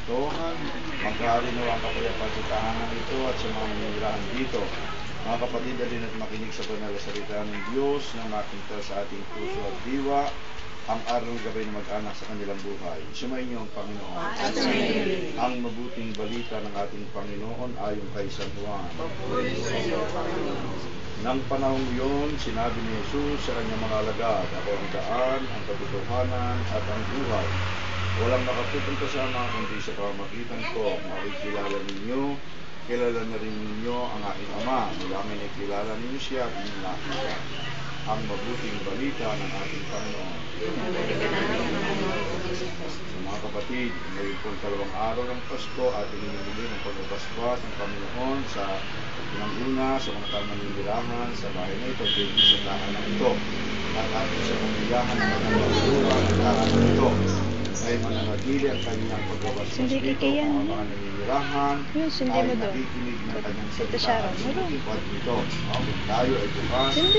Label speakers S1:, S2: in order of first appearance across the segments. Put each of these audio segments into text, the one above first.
S1: ito. Maghari nawa ang kapayapaan sa tahanan ito at sa mga nanirahan dito. Mga kapatid, dalhin at makinig sa banal na salita ng Diyos na makintal sa ating puso at diwa ang araw ng gabay na mag-anak sa kanilang buhay. Sumayin niyo ang Panginoon. Ang mabuting balita ng ating Panginoon ayon kay San Juan. Nang panahong yun, sinabi ni Jesus sa kanyang mga alagad, ako ang daan, ang katotohanan at ang buhay. Walang makapupunta sa Ama kundi sa pamamagitan ko. Makikilala ninyo, kilala na rin ninyo ang aking Ama. Mula ngayon ay kilala ninyo siya at ninyo ang mabuting balita ng ating Panginoon. So, mga kapatid, ngayon po 2 araw ng Pasko at ininimili ng pagbabasbas ng Panginoon sa pinanguna sa mga tamanindirahan sa bahay na ito, sa tahanan ito, at ating sa pamilahan ng pagbabaluran ng tahanan ito ay mananatili ang kanyang pagbabasbas dito ang mga naninirahan ay nakikinig ng kanyang salita at sinutupad nito. Kung tayo ay bukas ang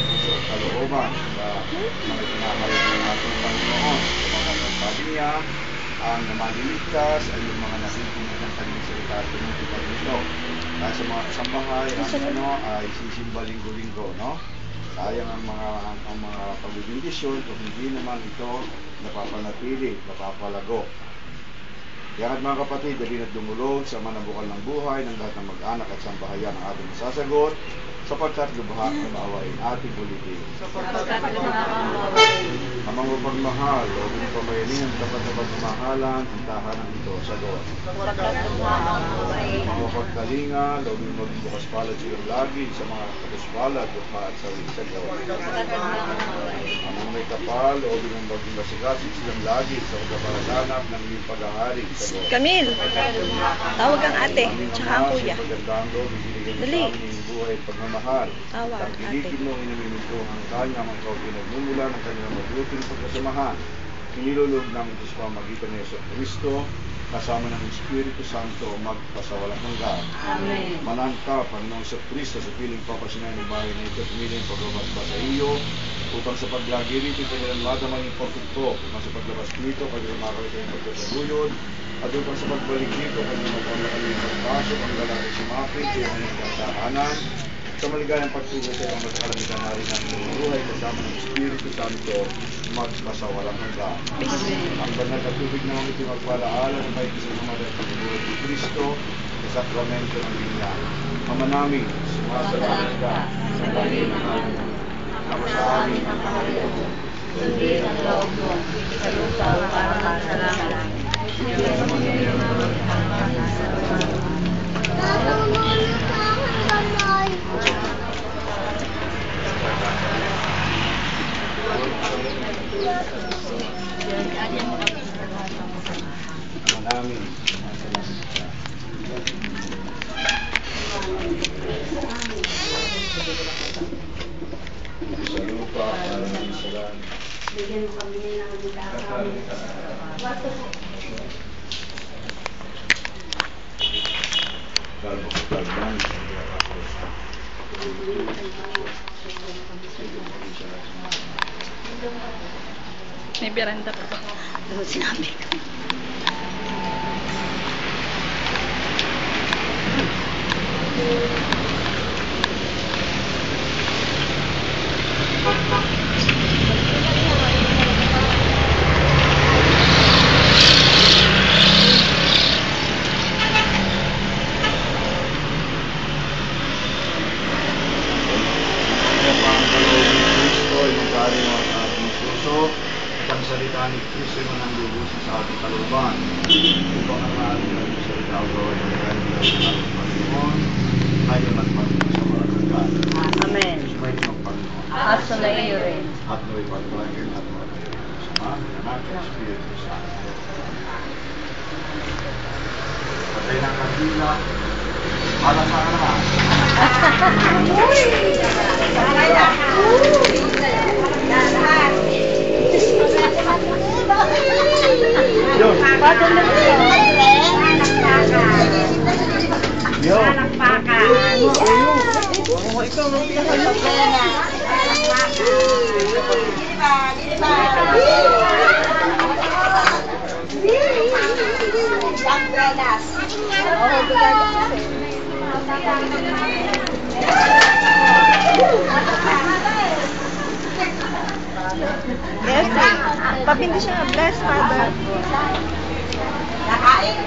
S1: puso at kalooban sa mga kinahayag ng ating Panginoon, sa mga nagsabi niya, ang maliligtas ay yung mga nakikinig ng kanyang salita at sinutupad nito. Kaya sa mga kasambahay, ay sisimba linggo-linggo, no? Sayang ang mga pagbibindisyon kung hindi naman ito napapanatili, napapalago. Kaya mga kapatid, dalhin at dumulog sa manabukal ng buhay ng lahat ng mag-anak at sambahayan ang ating masasagot sapagkat lubha na maawain ating ulitin. Ang mga pagmahal, o yung pamayanin ang tapat-tapat na mahalan, ang tahanan ito, sagot. Ang mga pagkalinga, o yung maging bukas palad silang lagi sa mga kapos palad, lukha at sawi, sagot. Ang mga may kapal, o yung maging masigasi silang lagi sa pagkapalaganap ng iyong pag-ahari, sagot.
S2: Camille, tawag ang ate, tsaka ang kuya. Dali.
S1: Buhay at pagmamahal.
S2: Awa,
S1: Ang gilitin mo, inamiminto ang kanya, ang ikaw pinagmumula ng kanyang mabuting pagkasamahan. Inilulog namin ito sa pamagitan ng Yesu Cristo, kasama ng Espiritu Santo, magpasawalang hanggan.
S2: Amen.
S1: Manangka, Panginoong Yesu Cristo, sa piling papasinayan ng bahay na ito, piling pagbabasba sa iyo, upang sa paglagi rito, kanilang madamang yung pagtugtog, upang sa paglabas nito, kanilang makakita yung pagkasaluyod, at upang sa pagbalik dito, kanilang magpapalaki yung pagpasok, ang lalaki sumapit, yung kanilang tahanan, sa maligayang pagtulog sa mga kalamitan na rin ng buhay, kasama ng Espiritu Santo, magpasawalang hanggan. Ang banal na tubig naman ito magpalaala ng may kasama ng pagbuhay ni Kristo, sa sakramento ng Bigyan. Ama namin, sumasalamat ka sa banal na namin. Ama sa amin ang kaharian mo. Sundin ang loob mo, sa lupa para sa langit. Bigyan mo ngayon ang aming pagkain sa lupa. Namin sa lupa para ng salan. Bigyan mo kami ng ulitakam. Wato po. Kalbo ko kalban.
S2: May beranda pa ba? Ano sinabi ko?
S1: Ang salita ni Kristo ay mananggulusin sa ating kalooban. Upang ang ating salita o gawin ng kanyang ating Panginoon, ngayon at magpasawalang hanggan.
S2: Amen.
S1: Sumayin ng Panginoon.
S2: At sa iyo rin.
S1: At nawa'y pagpalagyan at magpalagyan sa Ama, Anak, at Espiritu Santo. Patay ng kandila, para sa anak.
S3: Uy! Para lahat. Lahat.
S1: Yun.
S3: Palakpakan.
S1: Ikaw,
S3: Palakpakan. Umbrellas.
S2: Oo, bigay kasi. Yes, papindi siya nga. Bless, Father.
S3: Nakain.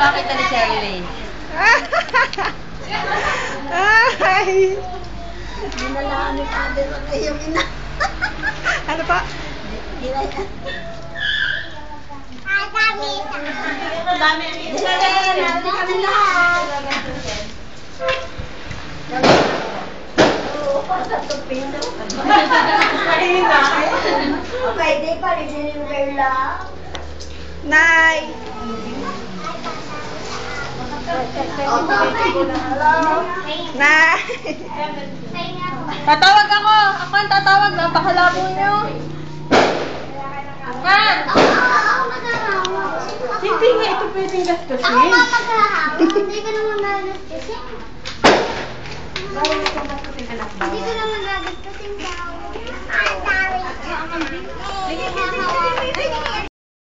S3: Bakit tali Shirley?
S2: Ay!
S3: Dinalaan ni Father yung ina.
S2: Ano pa?
S3: Dami. Kami lahat. Pwede pa rin yung Carla.
S2: Nay! Nay!
S3: Tatawag ako! Ako ang tatawag. Napakalabo niyo. Han! Hindi nga ito pwedeng gastusin.
S4: Ako nga maghahapon. Hindi ko naman gagastusin. Hindi ko naman gagastusin daw. Ang dami.